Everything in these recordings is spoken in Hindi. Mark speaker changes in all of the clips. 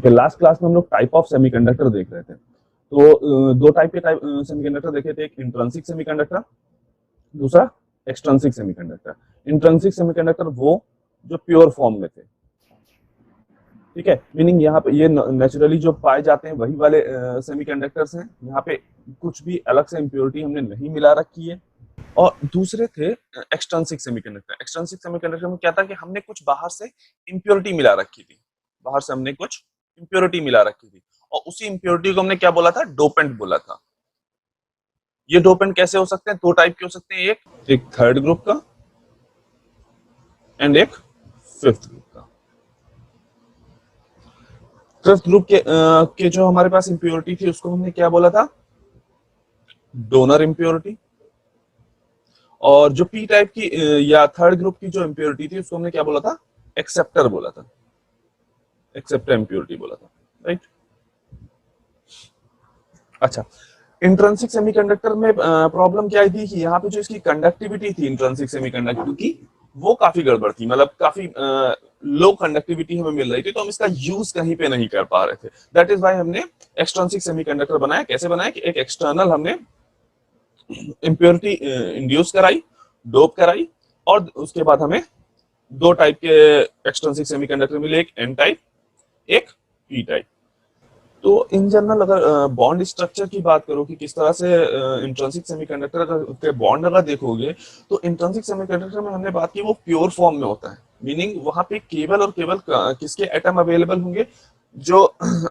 Speaker 1: ओके, लास्ट क्लास में हम लोग टाइप ऑफ सेमीकंडक्टर देख रहे थे। तो दो टाइप के सेमीकंडक्टर देखे थे, एक इंट्रिंसिक सेमीकंडक्टर, दूसरा एक्सट्रिंसिक सेमीकंडक्टर। इंट्रिंसिक सेमीकंडक्टर वो जो प्योर फॉर्म में थे, ठीक है, मीनिंग यहाँ पे ये नेचुरली जो पाए जाते हैं वही वाले सेमीकंडक्टर्स हैं, यहाँ पे कुछ भी अलग से इम्प्योरिटी हमने नहीं मिला रखी है। और दूसरे थे एक्सट्रिंसिक सेमीकंडक्टर। एक्सट्रिंसिक सेमीकंडक्टर में क्या था कि हमने कुछ बाहर से इम्प्योरिटी मिला रखी थी, बाहर से हमने कुछ इम्प्योरिटी मिला रखी थी, और उसी इम्प्योरिटी को हमने क्या बोला था, डोपेंट बोला था। ये डोपेंट कैसे हो सकते हैं, दो टाइप के हो सकते हैं, एक थर्ड ग्रुप का एंड एक फिफ्थ ग्रुप का। फिफ्थ ग्रुप के जो हमारे पास इम्प्योरिटी थी उसको हमने क्या बोला था, डोनर इम्प्योरिटी। और जो पी टाइप की या थर्ड ग्रुप की जो इम्प्योरिटी थी उसको हमने क्या बोला था, एक्सेप्टर बोला था, एक्सेप्टर इम्प्योरिटी बोला था, राइट। अच्छा, इंट्रिंसिक सेमीकंडक्टर में प्रॉब्लम क्या आई थी कि यहाँ पे जो इसकी कंडक्टिविटी थी इंट्रिंसिक सेमीकंडक्टर की, वो काफी गड़बड़ थी, मतलब काफी लो कंडक्टिविटी हमें मिल रही थी, तो हम इसका यूज कहीं पे नहीं कर पा रहे थे। दैट इज व्हाई हमने एक्सट्रिंसिक सेमीकंडक्टर बनाया। कैसे बनाया कि एक एक्सटर्नल हमने इम्प्योरिटी इंड्यूस कराई, डोप कराई, और उसके बाद हमें दो टाइप के एक्सट्रिंसिक सेमीकंडक्टर मिले, एक एन टाइप, एक पी टाइप। तो इन जनरल अगर बॉन्ड स्ट्रक्चर की बात करो कि किस तरह से इंट्रिंसिक सेमीकंडक्टर के बॉन्ड अगर देखोगे, तो इंट्रिंसिक सेमीकंडक्टर में हमने बात की वो प्योर फॉर्म में होता है, मीनिंग वहां पे केवल और केवल किसके एटम अवेलेबल होंगे, जो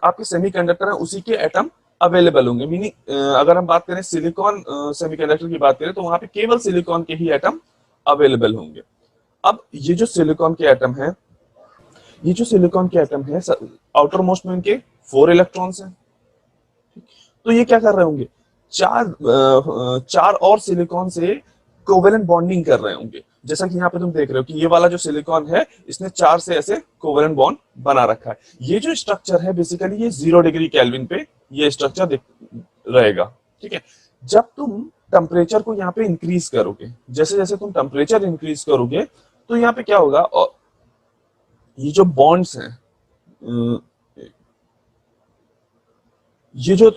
Speaker 1: आपके सेमीकंडक्टर है उसी के एटम अवेलेबल होंगे। मीनिंग अगर हम बात करें सिलिकॉन सेमीकंडक्टर की बात करें तो वहां पे केवल सिलिकॉन के ही एटम अवेलेबल होंगे। अब ये जो सिलिकॉन के एटम है, ये जो सिलिकॉन के एटम है, आउटर मोस्ट में इनके 4 इलेक्ट्रॉन्स हैं। तो ये क्या कर रहे होंगे, चार और सिलिकॉन से कोवेलेंट बॉन्डिंग कर रहे होंगे। जैसा कि यहाँ पे तुम देख रहे हो कि ये वाला जो सिलिकॉन है इसने 4 से ऐसे कोवेलेंट बॉन्ड बना रखा है। ये जो स्ट्रक्चर है बेसिकली ये 0 डिग्री केल्विन पे ये स्ट्रक्चर रहेगा, ठीक है। जब तुम टेम्परेचर को यहाँ पे इंक्रीज करोगे, जैसे जैसे तुम टेम्परेचर इंक्रीज करोगे, तो यहाँ पे क्या होगा, और ये जो बॉन्ड्स हैं, ये जो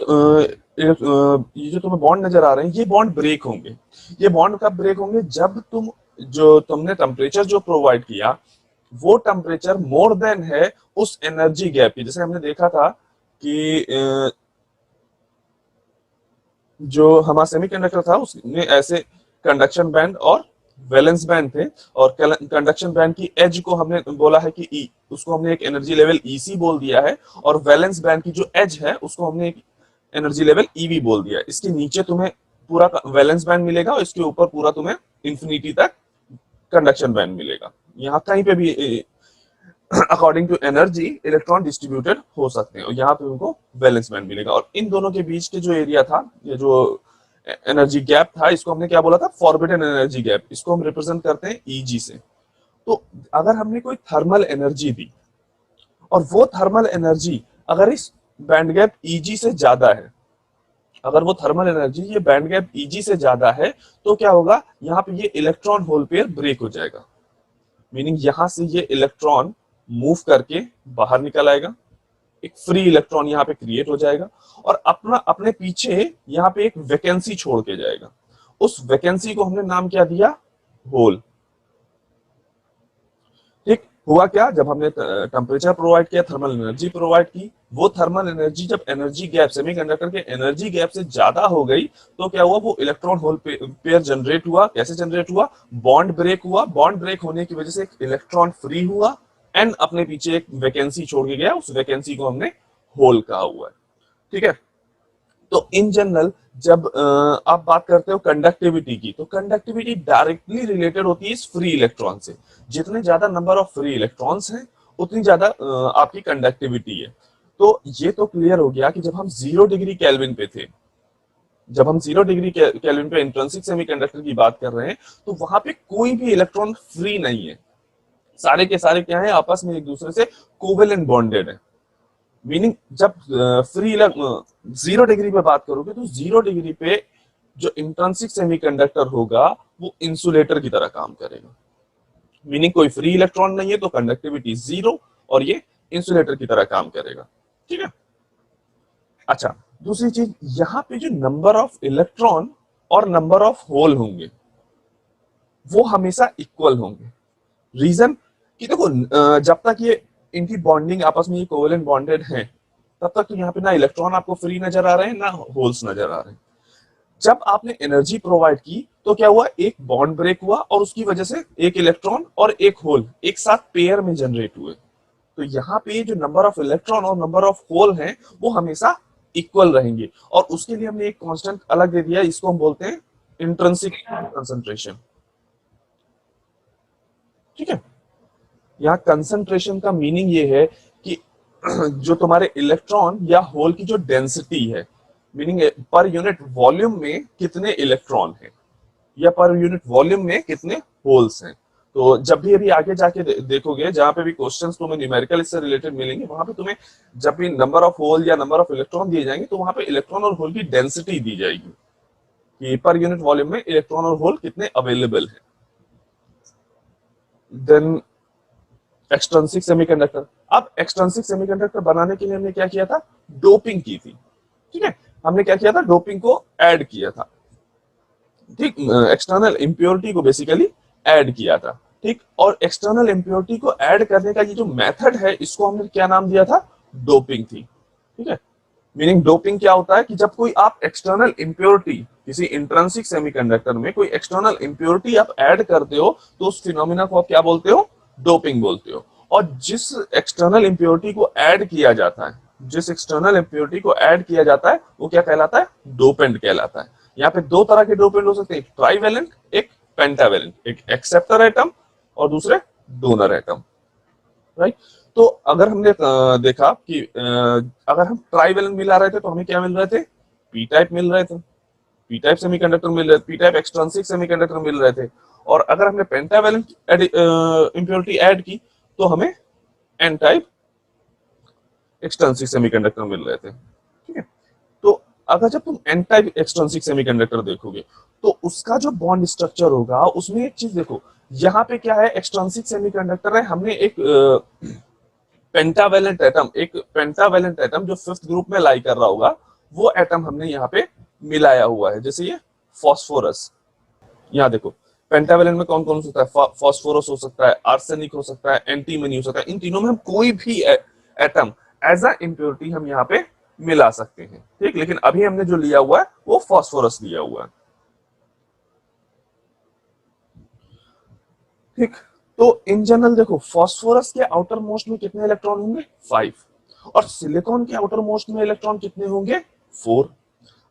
Speaker 1: तुम्हें बॉन्ड नजर आ रहे हैं, ये बॉन्ड ब्रेक होंगे। ये बॉन्ड कब ब्रेक होंगे, जब तुमने टेम्परेचर जो प्रोवाइड किया वो टेम्परेचर मोर देन है उस एनर्जी गैप की। जैसे हमने देखा था कि जो हमारा सेमीकंडक्टर था उसमें ऐसे कंडक्शन बैंड और वैलेंस बैंड थे, और कंडक्शन बैंड की एज को हमने बोला है कि ई, उसको हमने एक एनर्जी लेवल ईसी बोल दिया है, और वैलेंस बैंड की जो एज है उसको हमने एक एनर्जी लेवल ईवी बोल दिया है। इसके नीचे तुम्हें पूरा वैलेंस बैंड मिलेगा और इसके ऊपर पूरा तुम्हें इंफिनिटी तक कंडक्शन बैंड मिलेगा। यहाँ कहीं पे भी according to energy electron distributed हो सकते हैं, और यहाँ पे उनको बैलेंस बैंड मिलेगा। और इन दोनों के बीच के जो एरिया था, ये जो एनर्जी गैप था, इसको हमने क्या बोला था, फॉरबिडन एनर्जी गैप। इसको हम रिप्रेजेंट करते हैं ईजी से। तो अगर हमने कोई थर्मल एनर्जी दी और वो थर्मल एनर्जी अगर इस बैंड गैप ईजी से ज्यादा है, अगर वो थर्मल एनर्जी ये बैंड गैप ईजी से ज्यादा है, तो क्या होगा, यहाँ पे ये इलेक्ट्रॉन होल पेयर ब्रेक हो जाएगा। मीनिंग यहां से ये इलेक्ट्रॉन मूव करके बाहर निकल आएगा, एक फ्री इलेक्ट्रॉन यहाँ पे क्रिएट हो जाएगा, और अपने पीछे यहाँ पे एक वैकेंसी छोड़ के जाएगा। उस वैकेंसी को हमने नाम क्या दिया, होल। ठीक हुआ क्या, जब हमने टेम्परेचर प्रोवाइड किया, थर्मल एनर्जी प्रोवाइड की, वो थर्मल एनर्जी जब एनर्जी गैप सेमीकंडक्टर के एनर्जी गैप से ज्यादा हो गई, तो क्या हुआ, वो इलेक्ट्रॉन होल पेयर जनरेट हुआ। कैसे जनरेट हुआ, बॉन्ड ब्रेक हुआ। बॉन्ड ब्रेक होने की वजह से एक इलेक्ट्रॉन फ्री हुआ एंड अपने पीछे एक वैकेंसी छोड़ के गया, उस वैकेंसी को हमने होल कहा हुआ है, ठीक है। तो इन जनरल जब आप बात करते हो कंडक्टिविटी की, तो कंडक्टिविटी डायरेक्टली रिलेटेड होती है इस फ्री इलेक्ट्रॉन से। जितने ज्यादा नंबर ऑफ फ्री इलेक्ट्रॉन्स हैं उतनी ज्यादा आपकी कंडक्टिविटी है। तो ये तो क्लियर हो गया कि जब हम 0 डिग्री केल्विन पे थे, जब हम 0 डिग्री केल्विन पे इंट्रिंसिक सेमीकंडक्टर की बात कर रहे हैं, तो वहां पे कोई भी इलेक्ट्रॉन फ्री नहीं है, सारे के सारे क्या है, आपस में एक दूसरे से कोवेलेंट बॉन्डेड है। मीनिंग जब फ्री 0 डिग्री पे बात करोगे, तो 0 डिग्री पे जो इंट्रिंसिक सेमीकंडक्टर होगा वो इंसुलेटर की तरह काम करेगा। मीनिंग कोई फ्री इलेक्ट्रॉन नहीं है, तो कंडक्टिविटी 0, और ये इंसुलेटर की तरह काम करेगा। ठीक है। अच्छा, दूसरी चीज, यहाँ पे जो नंबर ऑफ इलेक्ट्रॉन और नंबर ऑफ होल होंगे वो हमेशा इक्वल होंगे। रीजन कि देखो, जब तक ये इनकी बॉन्डिंग आपस में ये कोवेलेंट बॉन्डेड है, तब तक तो यहाँ पे ना इलेक्ट्रॉन आपको फ्री नजर आ रहे हैं ना होल्स नजर आ रहे हैं। जब आपने एनर्जी प्रोवाइड की तो क्या हुआ, एक बॉन्ड ब्रेक हुआ और उसकी वजह से एक इलेक्ट्रॉन और एक होल एक साथ पेयर में जनरेट हुए। तो यहाँ पे जो नंबर ऑफ इलेक्ट्रॉन और नंबर ऑफ होल हैं वो हमेशा इक्वल रहेंगे, और उसके लिए हमने एक कांस्टेंट अलग दे दिया, इसको हम बोलते हैं इंट्रिंसिक कंसंट्रेशन। ठीक है। यहाँ कंसंट्रेशन का मीनिंग ये है कि जो तुम्हारे इलेक्ट्रॉन या होल की जो डेंसिटी है, मीनिंग पर यूनिट वॉल्यूम में कितने इलेक्ट्रॉन हैं या पर यूनिट वॉल्यूम में कितने होल्स हैं। तो जब भी अभी आगे जाके देखोगे, जहां पे भी क्वेश्चंस तुम्हें न्यूमेरिकल इससे रिलेटेड मिलेंगे, वहां पे तुम्हें जब भी नंबर ऑफ होल या नंबर ऑफ इलेक्ट्रॉन दिए जाएंगे तो वहां पे इलेक्ट्रॉन और होल की डेंसिटी दी जाएगी कि पर यूनिट वॉल्यूम में इलेक्ट्रॉन और होल कितने अवेलेबल है। Then extrinsic semiconductor. अब एक्सट्रिंसिक सेमीकंडक्टर बनाने के लिए हमने क्या किया था, डोपिंग की थी। ठीक है, हमने क्या किया था, डोपिंग को ऐड किया था। ठीक, एक्सटर्नल इंप्योरिटी को बेसिकली ऐड किया था। ठीक, और एक्सटर्नल इंप्योरिटी को ऐड करने का ये जो मेथड है, इसको हमने क्या नाम दिया था, डोपिंग थी। ठीक है, मीनिंग डोपिंग क्या होता है कि जब कोई आप एक्सटर्नल इंप्योरिटी किसी इंट्रिंसिक सेमीकंडक्टर में कोई एक्सटर्नल इंप्योरिटी आप ऐड करते हो तो उस फिनोमिना को आप क्या बोलते हो, डोपिंग बोलते हो। और जिस एक्सटर्नल इंप्योरिटी को ऐड किया जाता है, जिस एक्सटर्नल इंप्योरिटी को ऐड किया जाता है वो क्या कहलाता है, डोपेंट कहलाता है। यहाँ पे दो तरह के डोपेंट हो सकते हैं, एक ट्राइवेलेंट एक पेंटावेलेंट, एक एक्सेप्टर एटम और दूसरे डोनर एटम। राइट। तो अगर हमने देखा कि अगर हम ट्राइवेलेंट मिला रहे थे तो हमें क्या मिल रहे थे, पी टाइप मिल रहे थे, पी टाइप सेमीकंडक्टर मिल रहे थे, पी टाइप एक्सट्रिंसिक सेमीकंडक्टर मिल रहे थे। और अगर हमने पेंटावेलेंट इंप्योरिटी ऐड की तो हमें एन टाइप एक्सट्रिंसिक सेमीकंडक्टर मिल रहे थे। ठीक है। तो अगर जब तुम एन टाइप एक्सट्रिंसिक सेमीकंडक्टर देखोगे तो उसका जो बॉन्ड स्ट्रक्चर होगा उसमें एक चीज देखो, यहाँ पे क्या है, एक्सट्रिंसिक सेमीकंडक्टर है, हमने एक पेंटावेलेंट एटम जो फिफ्थ ग्रुप में लाई कर रहा होगा वो एटम हमने यहाँ पे मिलाया हुआ है। जैसे ये फॉस्फोरस, यहाँ देखो पेंटावेलेंट में कौन कौन होता है, फॉस्फोरस हो सकता है, आर्सेनिक हो सकता है, एंटीमनी हो सकता है। इन तीनों में हम कोई भी एटम एज अ इम्प्योरिटी हम यहाँ पे मिला सकते हैं। ठीक, लेकिन अभी हमने जो लिया हुआ है वो फॉस्फोरस लिया हुआ है। ठीक, तो इन जनरल देखो फास्फोरस के आउटर मोस्ट में कितने इलेक्ट्रॉन होंगे, 5, और सिलिकॉन के आउटर मोस्ट में इलेक्ट्रॉन कितने होंगे, 4।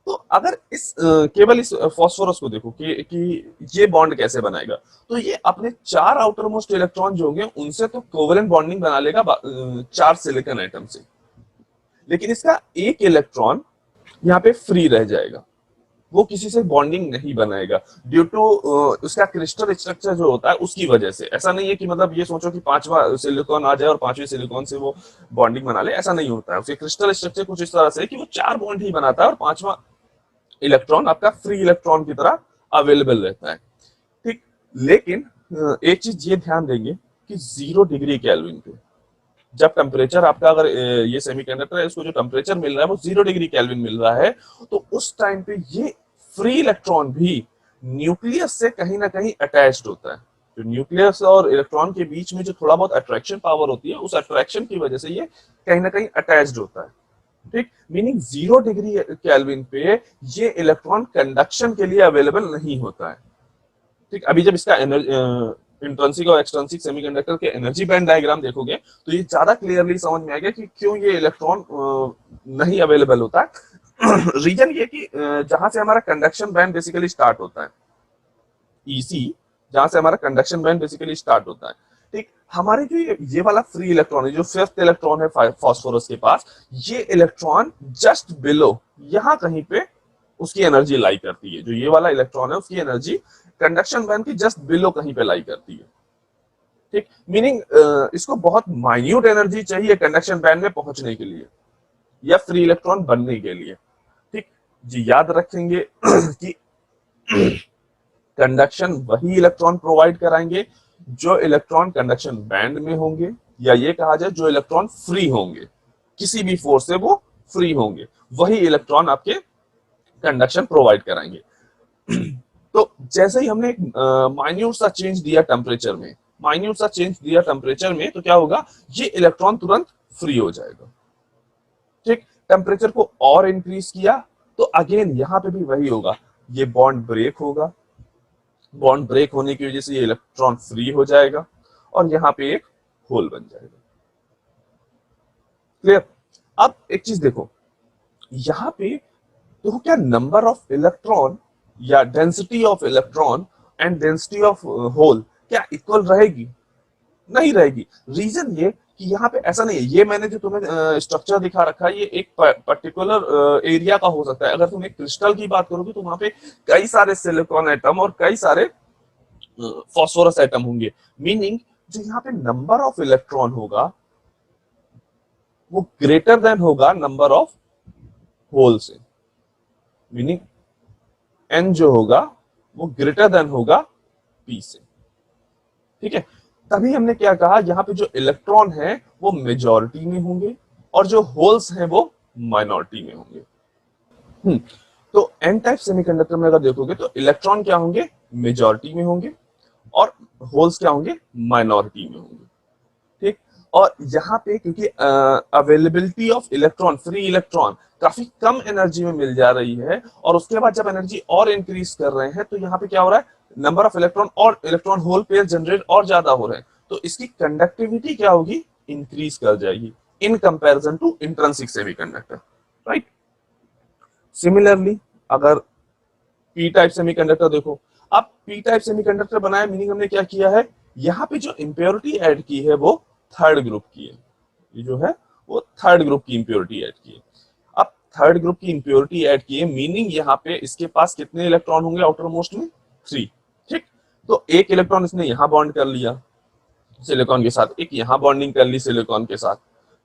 Speaker 1: तो अगर इस केवल इस फास्फोरस को देखो कि ये बॉन्ड कैसे बनाएगा, तो ये अपने 4 आउटर मोस्ट इलेक्ट्रॉन जो होंगे उनसे तो कोवेलेंट बॉन्डिंग बना लेगा 4 सिलिकॉन एटम से, लेकिन इसका एक इलेक्ट्रॉन यहाँ पे फ्री रह जाएगा, वो किसी से बॉन्डिंग नहीं बनाएगा ड्यू टू उसका क्रिस्टल स्ट्रक्चर जो होता है उसकी वजह से। ऐसा नहीं है कि मतलब ये सोचो कि 5वां सिलिकॉन आ जाए और 5वें सिलिकॉन से वो बॉन्डिंग बना ले, ऐसा नहीं होता है। उसके क्रिस्टल स्ट्रक्चर कुछ इस तरह से है कि वो 4 बॉन्ड ही बनाता है और 5वां इलेक्ट्रॉन आपका फ्री इलेक्ट्रॉन की तरह अवेलेबल रहता है। ठीक, लेकिन एक चीज ये ध्यान देंगे कि 0 डिग्री केल्विन पे जब टेम्परेचर आपका, अगर ये सेमीकंडक्टर है इसको जो टेम्परेचर मिल रहा है वो 0 डिग्री केल्विन मिल रहा है, तो उस टाइम पे ये फ्री इलेक्ट्रॉन भी न्यूक्लियस से कहीं ना कहीं अटैच्ड होता है। जो न्यूक्लियस और इलेक्ट्रॉन के बीच में जो थोड़ा बहुत अट्रैक्शन पावर होती है, उस अट्रैक्शन की वजह से ये कहीं ना कहीं अटैच्ड होता है। ठीक, मीनिंग 0 डिग्री केल्विन पे ये इलेक्ट्रॉन कंडक्शन के लिए अवेलेबल नहीं होता है। ठीक, अभी जब इसका इंट्रिंसिक और एक्सट्रिंसिक सेमीकंडक्टर के एनर्जी बैंड डायग्राम देखोगे तो ये ज्यादा क्लियरली समझ में आएगा कि क्यों ये इलेक्ट्रॉन नहीं अवेलेबल होता है। रीजन ये कि जहां से हमारा कंडक्शन बैंड बेसिकली स्टार्ट होता है, ईसी, जहां से हमारा कंडक्शन बैंड बेसिकली स्टार्ट होता है। ठीक, हमारे जो ये वाला फ्री इलेक्ट्रॉन है, जो फिफ्थ इलेक्ट्रॉन है फास्फोरस के पास, ये इलेक्ट्रॉन जस्ट बिलो यहां कहीं पे उसकी एनर्जी लाई करती है। जो ये वाला इलेक्ट्रॉन है उसकी एनर्जी कंडक्शन बैंड की जस्ट बिलो कहीं पे लाई करती है। ठीक, मीनिंग इसको बहुत माइन्यूट एनर्जी चाहिए कंडक्शन बैंड में पहुंचने के लिए या फ्री इलेक्ट्रॉन बनने के लिए। ठीक जी, याद रखेंगे कि कंडक्शन वही इलेक्ट्रॉन प्रोवाइड कराएंगे जो इलेक्ट्रॉन कंडक्शन बैंड में होंगे, या ये कहा जाए जो इलेक्ट्रॉन फ्री होंगे। किसी भी फोर्स से वो फ्री होंगे, वही इलेक्ट्रॉन आपके कंडक्शन प्रोवाइड कराएंगे। तो जैसे ही हमने एक माइन्यूट सा चेंज दिया टेम्परेचर में, तो क्या होगा, ये इलेक्ट्रॉन तुरंत फ्री हो जाएगा। ठीक, टेम्परेचर को और इंक्रीज किया तो अगेन यहां पे भी वही होगा, ये बॉन्ड ब्रेक होगा, बॉन्ड ब्रेक होने की वजह से ये इलेक्ट्रॉन फ्री हो जाएगा और यहां पे एक होल बन जाएगा। क्लियर? अब एक चीज देखो, यहां पे देखो क्या नंबर ऑफ इलेक्ट्रॉन या density of electron and density of hole क्या इक्वल रहेगी? नहीं रहेगी। रीजन ये कि यहाँ पे ऐसा नहीं है, ये मैंने जो तुम्हें स्ट्रक्चर दिखा रखा है ये एक पर्टिकुलर एरिया का हो सकता है। अगर तुम एक क्रिस्टल की बात करोगे तो वहां पे कई सारे सिलिकॉन एटम और कई सारे फास्फोरस एटम होंगे, मीनिंग जो यहाँ पे नंबर ऑफ इलेक्ट्रॉन होगा वो ग्रेटर देन होगा नंबर ऑफ होल से, मीनिंग एन जो होगा वो ग्रेटर देन होगा पी से। ठीक है, तभी हमने क्या कहा, यहाँ पे जो इलेक्ट्रॉन है वो मेजॉरिटी में होंगे और जो होल्स हैं वो माइनॉरिटी में होंगे। तो एन टाइप सेमीकंडक्टर में अगर देखोगे तो इलेक्ट्रॉन क्या होंगे, मेजॉरिटी में होंगे और होल्स क्या होंगे, माइनॉरिटी में होंगे। ठीक, और यहाँ पे क्योंकि availability of electron, free electron काफी कम एनर्जी में मिल जा रही है और उसके बाद जब एनर्जी और इंक्रीज कर रहे हैं तो यहाँ पे क्या हो रहा है, नंबर ऑफ इलेक्ट्रॉन और इलेक्ट्रॉन होल पेयर जनरेट और ज्यादा हो रहे हैं, तो इसकी कंडक्टिविटी क्या होगी, इंक्रीज कर जाएगी in comparison to intrinsic semiconductor, right. Similarly अगर पी टाइप सेमीकंडक्टर देखो, अब पी टाइप सेमीकंडक्टर बनाया, मीनिंग हमने क्या किया है, यहाँ पे जो इंप्योरिटी ऐड की है वो थर्ड ग्रुप की है, ये जो है वो थर्ड ग्रुप की इंप्योरिटी ऐड की है। अब थर्ड ग्रुप की इंप्योरिटी ऐड की है, मीनिंग यहाँ पे इसके पास कितने इलेक्ट्रॉन होंगे आउटर मोस्ट में, 3। ठीक, तो एक इलेक्ट्रॉन इसने यहां बॉन्ड कर लिया सिलिकॉन के साथ, एक यहां बॉन्डिंग कर ली सिलिकॉन के साथ,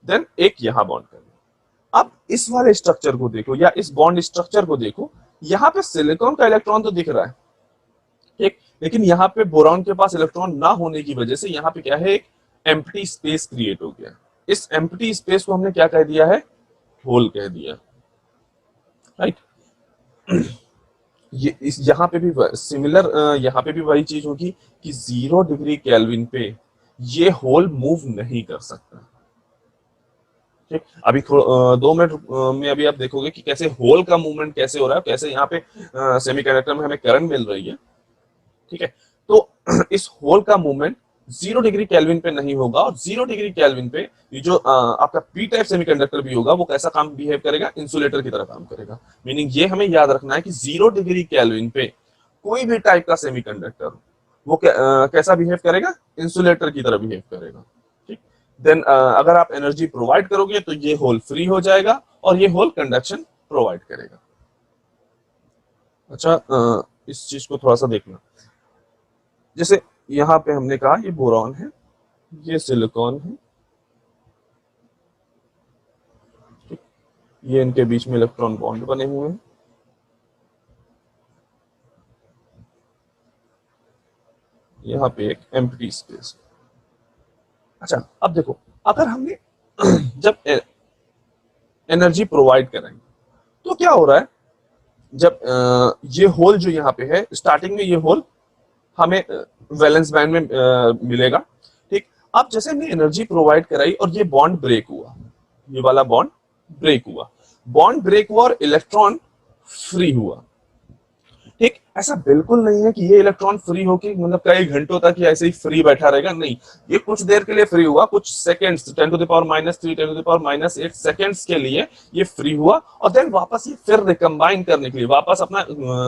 Speaker 1: देन एक यहां बॉन्ड कर लिया। अब इस वाले स्ट्रक्चर को देखो या इस बॉन्ड स्ट्रक्चर को देखो, यहाँ पे सिलिकॉन का इलेक्ट्रॉन तो दिख रहा है, ठीक, लेकिन यहाँ पे बोरॉन के पास इलेक्ट्रॉन ना होने की वजह से यहाँ पे क्या है, एक एम्प्टी स्पेस क्रिएट हो गया। इस एम्प्टी स्पेस को हमने क्या कह दिया है, होल कह दिया, राइट। ये इस यहाँ पे भी सिमिलर, यहाँ पे भी वही चीज होगी कि 0 डिग्री केल्विन पे ये होल मूव नहीं कर सकता। ठीक, अभी 2 मिनट में अभी आप देखोगे कि कैसे होल का मूवमेंट कैसे हो रहा है, कैसे यहाँ पे सेमीकंडक्टर में हमें करंट मिल रही है। ठीक है, तो इस होल का मूवमेंट 0 डिग्री केल्विन पे नहीं होगा और 0 डिग्री केल्विन पे ये जो आपका पी टाइप सेमीकंडक्टर भी होगा वो कैसा काम बिहेव करेगा, इंसुलेटर की तरह काम करेगा। मीनिंग ये हमें याद रखना है कि 0 डिग्री केल्विन पे कोई भी टाइप का सेमीकंडक्टर वो कैसा बिहेव करेगा, इंसुलेटर की तरह बिहेव करेगा। ठीक, देन अगर आप एनर्जी प्रोवाइड करोगे तो ये होल फ्री हो जाएगा और ये होल कंडक्शन प्रोवाइड करेगा। अच्छा, इस चीज को थोड़ा सा देखना, जैसे यहां पे हमने कहा ये बोरॉन है, ये सिलिकॉन है, ये इनके बीच में इलेक्ट्रॉन बॉन्ड बने हुए हैं, यहाँ पे एक एम्प्टी स्पेस। अच्छा, अब देखो अगर हमने जब एनर्जी प्रोवाइड करेंगे तो क्या हो रहा है, जब ये होल जो यहाँ पे है, स्टार्टिंग में ये होल हमें वैलेंस बैंड में मिलेगा। ठीक, अब जैसे हमने एनर्जी प्रोवाइड कराई और ये बॉन्ड ब्रेक हुआ, ये वाला बॉन्ड ब्रेक हुआ, बॉन्ड ब्रेक हुआ और इलेक्ट्रॉन फ्री हुआ। ठीक, ऐसा बिल्कुल नहीं है कि ये इलेक्ट्रॉन फ्री होके मतलब कई घंटों तक ये ऐसे ही फ्री बैठा रहेगा, नहीं, ये कुछ देर के लिए फ्री हुआ, कुछ seconds, 10 to the power -3, 10 to the power -8 seconds के लिए ये फ्री हुआ और देन वापस ये फिर रिकम्बाइन करने के लिए वापस अपना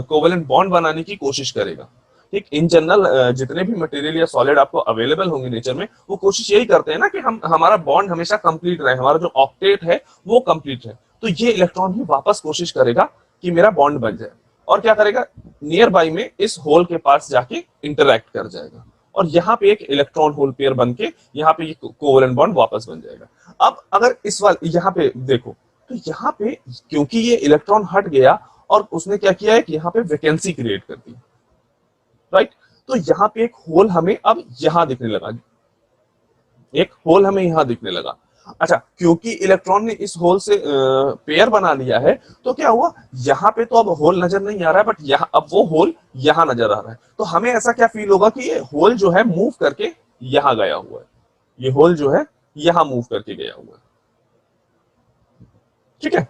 Speaker 1: कोवेलेंट बॉन्ड बनाने की कोशिश करेगा। ठीक, इन जनरल जितने भी मटेरियल या सॉलिड आपको अवेलेबल होंगे नेचर में, वो कोशिश यही करते हैं ना कि हमारा बॉन्ड हमेशा कंप्लीट रहे, हमारा जो ऑक्टेट है वो कंप्लीट है। तो ये इलेक्ट्रॉन भी वापस कोशिश करेगा कि मेरा बॉन्ड बन जाए और क्या करेगा, नियर बाई में इस होल के पास जाके इंटरैक्ट कर जाएगा और यहाँ पे एक इलेक्ट्रॉन होल पेयर बन के यहाँ पे ये कोवेलेंट बॉन्ड वापस बन जाएगा। अब अगर इस वाले यहाँ पे देखो तो यहाँ पे क्योंकि ये इलेक्ट्रॉन हट गया और उसने क्या किया है कि यहाँ पे वैकेंसी क्रिएट कर दी, राइट। तो यहाँ पे एक होल हमें अब यहां दिखने लगा, एक होल हमें यहां दिखने लगा। अच्छा, क्योंकि इलेक्ट्रॉन ने इस होल से पेयर बना लिया है, तो क्या हुआ, यहाँ पे तो अब होल नजर नहीं आ रहा है, बट यहाँ अब वो होल यहाँ नजर आ रहा है। तो हमें ऐसा क्या फील होगा कि ये होल जो है मूव करके यहाँ गया हुआ है, ये होल जो है यहाँ मूव करके गया हुआ है। ठीक है।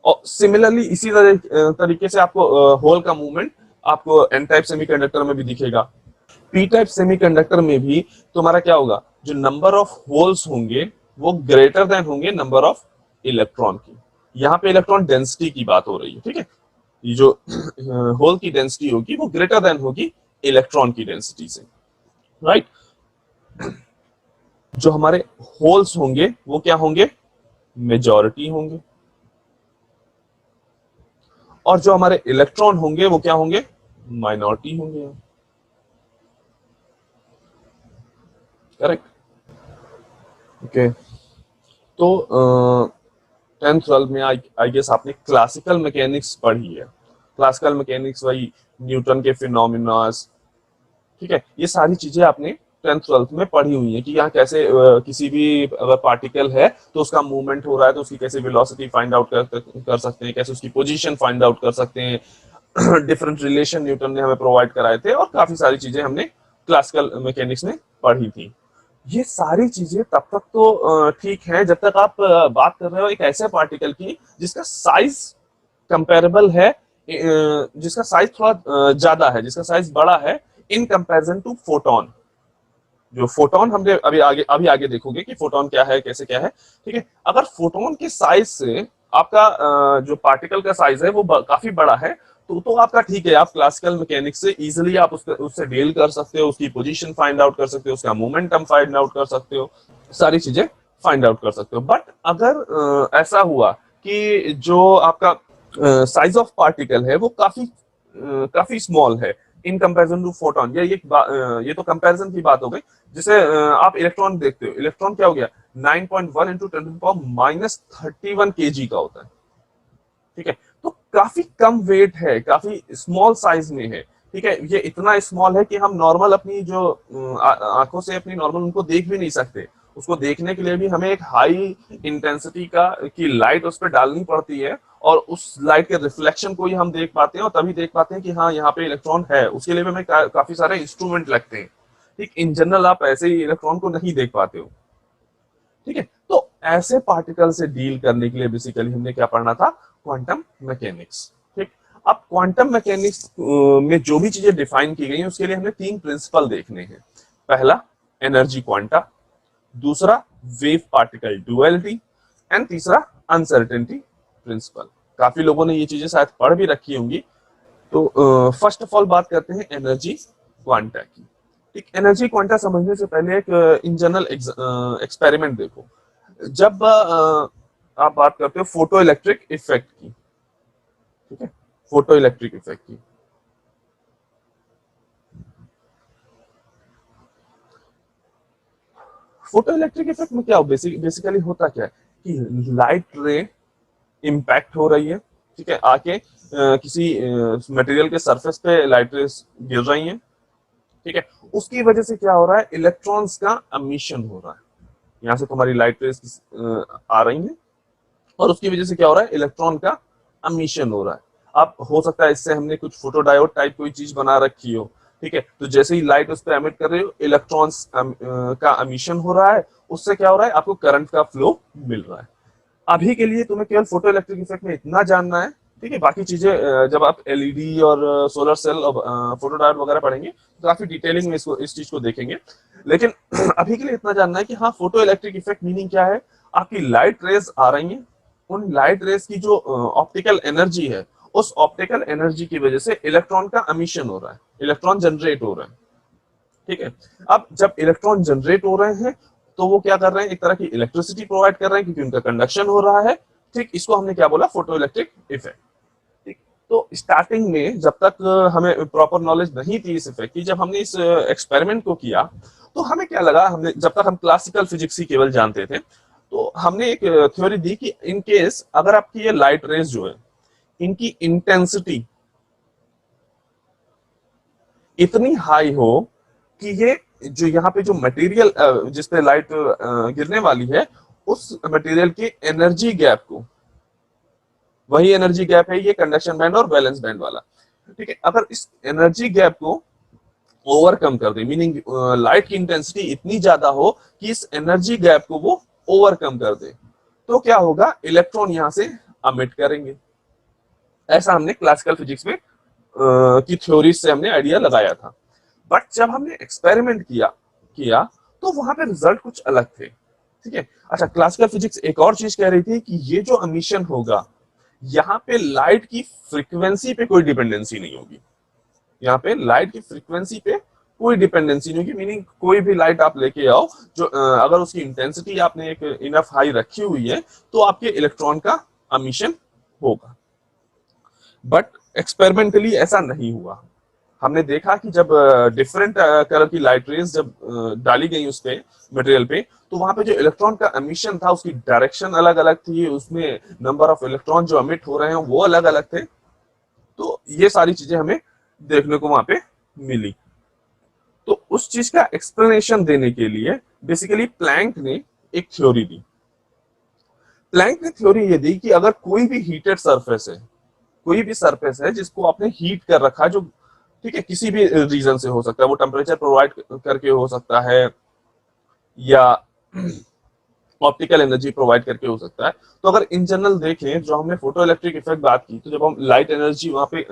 Speaker 1: और सिमिलरली इसी तरीके से आपको होल का मूवमेंट आपको एन टाइप सेमीकंडक्टर में भी दिखेगा। पी टाइप सेमीकंडक्टर में भी तुम्हारा क्या होगा, जो नंबर ऑफ होल्स होंगे वो ग्रेटर देन होंगे नंबर ऑफ इलेक्ट्रॉन की। यहाँ पे इलेक्ट्रॉन डेंसिटी की बात हो रही है, ठीक है। ये जो होल की डेंसिटी होगी वो ग्रेटर देन होगी इलेक्ट्रॉन की डेंसिटी से, राइट। जो हमारे होल्स होंगे वो क्या होंगे, मेजॉरिटी होंगे, और जो हमारे इलेक्ट्रॉन होंगे वो क्या होंगे, माइनॉरिटी होंगे। करेक्ट। ओके। तो 10th 12th में आई गेस आपने क्लासिकल मैकेनिक्स पढ़ी है। क्लासिकल मैकेनिक्स वही न्यूटन के फिनोमिनास, ठीक है, ये सारी चीजें आपने 10th 12th में पढ़ी हुई है कि यहाँ कैसे किसी भी अगर पार्टिकल है तो उसका मूवमेंट हो रहा है तो उसकी कैसे वेलोसिटी फाइंड आउट कर सकते हैं, कैसे उसकी पोजीशन फाइंड आउट कर सकते हैं। डिफरेंट रिलेशन न्यूटन ने हमें प्रोवाइड कराए थे, और काफी सारी चीजें हमने क्लासिकल मैकेनिक्स में पढ़ी थी। ये सारी चीजें तब तक तो ठीक है जब तक आप बात कर रहे हो एक ऐसे पार्टिकल की जिसका साइज कंपेरेबल है, जिसका साइज थोड़ा ज्यादा है, जिसका साइज बड़ा है इन कंपैरिजन टू फोटोन। जो फोटोन हमने अभी आगे देखोगे कि फोटोन क्या है, कैसे क्या है, ठीक है। अगर फोटोन के साइज से आपका जो पार्टिकल का साइज है वो काफी बड़ा है, तो आपका ठीक है, आप क्लासिकल मैकेनिक्स से इजीली आप उससे डील कर सकते हो, उसकी पोजीशन फाइंड आउट कर सकते हो, उसका मोमेंटम फाइंड आउट कर सकते हो, सारी चीजें फाइंड आउट कर सकते हो। बट अगर ऐसा हुआ कि जो आपका साइज ऑफ पार्टिकल है वो काफी स्मॉल है इन कंपैरिजन टू फोटोन, ये तो कंपैरिजन की बात हो गई। जैसे आप इलेक्ट्रॉन देखते हो, इलेक्ट्रॉन क्या हो गया, 9.1 इंटू 10⁻31 केजी का होता है, ठीक है। तो काफी कम वेट है, काफी स्मॉल साइज में है, ठीक है। ये इतना स्मॉल है कि हम नॉर्मल अपनी जो आंखों से अपनी नॉर्मल उनको देख भी नहीं सकते। उसको देखने के लिए भी हमें एक हाई इंटेंसिटी की लाइट उस पर डालनी पड़ती है, और उस लाइट के रिफ्लेक्शन को ही हम देख पाते हैं, और तभी देख पाते हैं कि हाँ यहाँ पे इलेक्ट्रॉन है। उसके लिए भी हमें काफी सारे इंस्ट्रूमेंट लगते हैं, ठीक। इन जनरल आप ऐसे ही इलेक्ट्रॉन को नहीं देख पाते हो, ठीक है। तो ऐसे पार्टिकल से डील करने के लिए बेसिकली हमने क्या पढ़ना था, क्वांटम मैकेनिक्स, ठीक। अब क्वांटम मैकेनिक्स में जो भी चीजें डिफाइन की गई हैं उसके लिए हमने 3 प्रिंसिपल देखने हैं। पहला एनर्जी क्वांटा, दूसरा वेव पार्टिकल डुअलिटी, एंड तीसरा अनसर्टेनिटी प्रिंसिपल। काफी लोगों ने ये चीजें शायद पढ़ भी रखी होंगी। तो फर्स्ट ऑफ ऑल बात करते हैं एनर्जी क्वांटा की, ठीक। एनर्जी क्वांटा समझने से पहले एक इन जनरल एक्सपेरिमेंट देखो। जब आप बात करते हो फोटो इलेक्ट्रिक इफेक्ट की, ठीक है, फोटो इलेक्ट्रिक इफेक्ट की, फोटो इलेक्ट्रिक इफेक्ट में क्या बेसिकली होता क्या है कि लाइट रे इम्पैक्ट हो रही है, ठीक है, आके किसी मटेरियल के सरफेस पे लाइट रेस गिर रही हैं, ठीक है। उसकी वजह से क्या हो रहा है, इलेक्ट्रॉन्स का एमिशन हो रहा है। यहाँ से तुम्हारी लाइट रेस आ रही हैं, और उसकी वजह से क्या हो रहा है, इलेक्ट्रॉन का एमिशन हो रहा है। अब हो सकता है इससे हमने कुछ फोटो डायोड टाइप कोई चीज बना रखी हो, ठीक है। तो जैसे ही लाइट उस पर एमिट कर रही हो, इलेक्ट्रॉन्स का एमिशन हो रहा है, उससे क्या हो रहा है, आपको करंट का फ्लो मिल रहा है। अभी के लिए तुम्हें केवल फोटो इलेक्ट्रिक इफेक्ट में इतना जानना है, ठीक है। बाकी चीजें जब आप एलईडी और सोलर सेल और फोटो डायोड वगैरह पढ़ेंगे तो काफी डिटेलिंग में इस चीज को देखेंगे। लेकिन अभी के लिए इतना जानना है कि हाँ, फोटो इलेक्ट्रिक इफेक्ट मीनिंग क्या है, आपकी लाइट रेज आ रही हैं, उन लाइट रेज की जो ऑप्टिकल एनर्जी है, उस ऑप्टिकल एनर्जी की वजह से इलेक्ट्रॉन का एमिशन हो रहा है, इलेक्ट्रॉन जनरेट हो रहा है, ठीक है। अब जब इलेक्ट्रॉन जनरेट हो रहे हैं तो वो क्या कर रहे हैं, एक तरह की इलेक्ट्रिसिटी प्रोवाइड कर रहे हैं क्योंकि उनका कंडक्शन हो रहा है, ठीक। इसको हमने क्या बोला, फोटो इलेक्ट्रिक इफेक्ट, ठीक। तो स्टार्टिंग में जब तक हमें प्रॉपर नॉलेज नहीं थी इस इफेक्ट की, जब हमने इस एक्सपेरिमेंट को किया तो हमें क्या लगा, हमने जब तक हम क्लासिकल फिजिक्स ही केवल जानते थे, तो हमने एक थ्योरी दी कि इन केस अगर आपकी ये लाइट रेज जो है इनकी इंटेंसिटी इतनी हाई हो कि ये जो यहाँ पे जो मटेरियल जिसपे लाइट गिरने वाली है उस मटेरियल के एनर्जी गैप को, वही एनर्जी गैप है ये कंडक्शन बैंड और वैलेंस बैंड वाला, ठीक है। अगर इस एनर्जी गैप को ओवरकम कर दे, मीनिंग लाइट की इंटेंसिटी इतनी ज्यादा हो कि इस एनर्जी गैप को वो ओवरकम कर दे, तो क्या होगा, इलेक्ट्रॉन यहां से अमिट करेंगे। ऐसा हमने क्लासिकल फिजिक्स में की थ्योरी से हमने आइडिया लगाया था। बट जब हमने एक्सपेरिमेंट किया किया तो वहां पे रिजल्ट कुछ अलग थे, ठीक है। अच्छा, क्लासिकल फिजिक्स एक और चीज कह रही थी कि ये जो एमिशन होगा, यहाँ पे लाइट की फ्रीक्वेंसी पे कोई डिपेंडेंसी नहीं होगी। यहाँ पे लाइट की फ्रीक्वेंसी पे कोई डिपेंडेंसी नहीं होगी, मीनिंग कोई भी लाइट आप लेके आओ, जो अगर उसकी इंटेंसिटी आपने एक इनफ हाई रखी हुई है तो आपके इलेक्ट्रॉन का एमिशन होगा। बट एक्सपेरिमेंटली ऐसा नहीं हुआ। हमने देखा कि जब डिफरेंट कलर की लाइट रेज जब डाली गई उस पे मटेरियल पे, तो वहां पे जो इलेक्ट्रॉन का एमिशन था उसकी डायरेक्शन अलग अलग थी, उसमें नंबर ऑफ इलेक्ट्रॉन जो एमिट हो रहे हैं वो अलग अलग थे। तो ये सारी चीजें हमें देखने को वहां पे मिली। तो उस चीज का एक्सप्लेनेशन देने के लिए बेसिकली प्लैंक ने एक थ्योरी दी। प्लैंक ने थ्योरी ये दी कि अगर कोई भी हीटेड सरफेस है, कोई भी सरफेस है जिसको आपने हीट कर रखा है, जो ठीक है किसी भी रीजन से हो सकता है, वो टेम्परेचर प्रोवाइड करके हो सकता है या ऑप्टिकल एनर्जी प्रोवाइड करके हो सकता है। तो अगर इन जनरल देखें, जो हमने फोटो इलेक्ट्रिक इफेक्ट बात की, तो जब हम लाइट एनर्जी वहां पे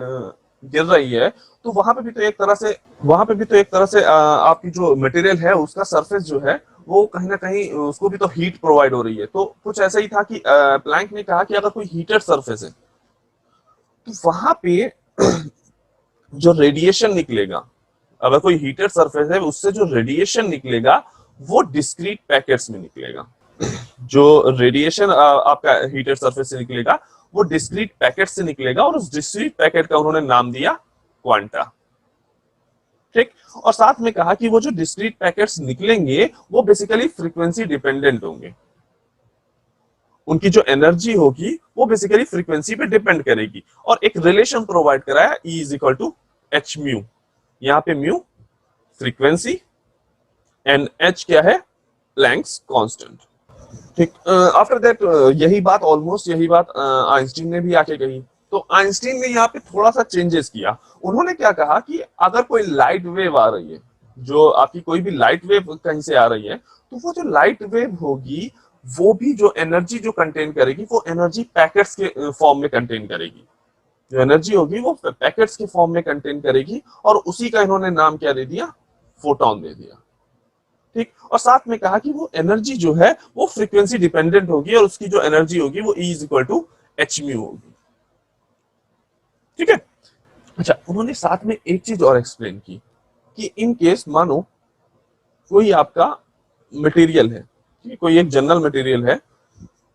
Speaker 1: गिर रही है, तो वहां पे भी तो एक तरह से आपकी जो मटेरियल है उसका सरफेस जो है वो कहीं ना कहीं उसको भी तो हीट प्रोवाइड हो रही है। तो कुछ ऐसा ही था कि प्लैंक ने कहा कि अगर कोई हीटेड सरफेस है तो वहां पे जो रेडिएशन निकलेगा, अगर कोई हीटेड सरफेस है उससे जो रेडिएशन निकलेगा वो डिस्क्रीट पैकेट्स में निकलेगा। जो रेडिएशन आपका हीटेड सरफेस से निकलेगा वो डिस्क्रीट पैकेट से निकलेगा, और उस डिस्क्रीट पैकेट का उन्होंने नाम दिया क्वांटा, ठीक। और साथ में कहा कि वो जो डिस्क्रीट पैकेट्स निकलेंगे वो बेसिकली फ्रीक्वेंसी डिपेंडेंट होंगे, उनकी जो एनर्जी होगी वो बेसिकली फ्रीक्वेंसी पे डिपेंड करेगी। और एक रिलेशन प्रोवाइड कराया, E is equal to h mu. यहाँ पे म्यू फ्रीक्वेंसी एंड एच क्या है, प्लैंक्स कांस्टेंट, ठीक। आफ्टर दैट यही बात आइंस्टीन ने भी आके कही। तो आइंस्टीन ने यहाँ पे थोड़ा सा चेंजेस किया। उन्होंने क्या कहा कि अगर कोई लाइट वेव आ रही है, जो आपकी कोई भी लाइट वेव कहीं से आ रही है, तो वो जो लाइट वेव होगी वो भी जो एनर्जी जो कंटेन करेगी वो एनर्जी पैकेट्स के फॉर्म में कंटेन करेगी। जो एनर्जी होगी वो पैकेट्स के फॉर्म में कंटेन करेगी, और उसी का इन्होंने नाम क्या दे दिया, फोटोन दे दिया, ठीक। और साथ में कहा कि वो एनर्जी जो है वो फ्रीक्वेंसी डिपेंडेंट होगी, और उसकी जो एनर्जी होगी वो E is equal to h mu होगी, ठीक है। अच्छा, उन्होंने साथ में एक चीज और एक्सप्लेन की कि इन केस मानो कोई आपका मटेरियल है, कोई एक जनरल मटेरियल है,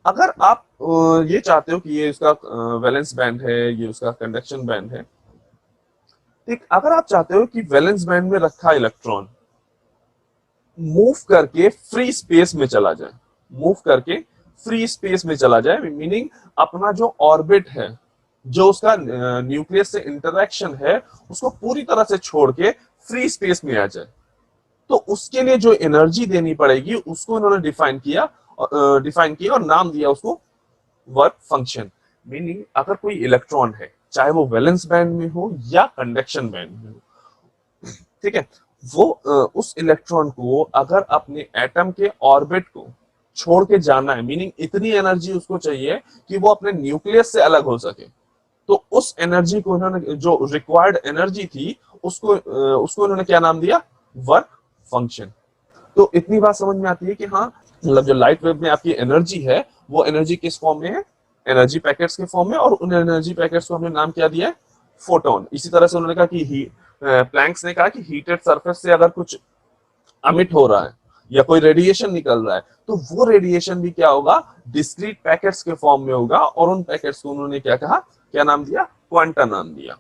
Speaker 1: अगर आप ये चाहते हो कि ये इसका वैलेंस बैंड है, ये उसका कंडक्शन बैंड है, ठीक। अगर आप चाहते हो कि वैलेंस बैंड में रखा इलेक्ट्रॉन मूव करके फ्री स्पेस में चला जाए, मीनिंग अपना जो ऑर्बिट है, जो उसका न्यूक्लियस से इंटरेक्शन है, उसको पूरी तरह से छोड़ के फ्री स्पेस में आ जाए, तो उसके लिए जो एनर्जी देनी पड़ेगी उसको इन्होंने डिफाइन किया और नाम दिया उसको वर्क फंक्शन। मीनिंग अगर कोई इलेक्ट्रॉन है, चाहे वो वैलेंस बैंड में हो या कंडक्शन बैंड में हो, ठीक है, वो उस इलेक्ट्रॉन को अगर अपने एटम के ऑर्बिट को छोड़ के जाना है, मीनिंग इतनी एनर्जी उसको चाहिए कि वो अपने न्यूक्लियस से अलग हो सके, तो उस एनर्जी को इन्होंने, जो रिक्वायर्ड एनर्जी थी, उसको इन्होंने क्या नाम दिया, वर्क फंक्शन। तो इतनी बात समझ में आती है कि हाँ, मतलब जो लाइट वेव में आपकी एनर्जी है वो एनर्जी किस फॉर्म में है, एनर्जी पैकेट्स के फॉर्म में, और उन एनर्जी पैकेट्स को हमने नाम क्या दिया है, फोटोन। इसी तरह से उन्होंने कहा कि प्लैंक्स ने कहा कि हीटेड सरफेस से अगर कुछ अमिट हो रहा है या कोई रेडिएशन निकल रहा है, तो वो रेडिएशन भी क्या होगा, डिस्क्रीट पैकेट्स के फॉर्म में होगा, और उन पैकेट्स को उन्होंने क्या कहा, क्या नाम दिया, क्वांटा नाम दिया।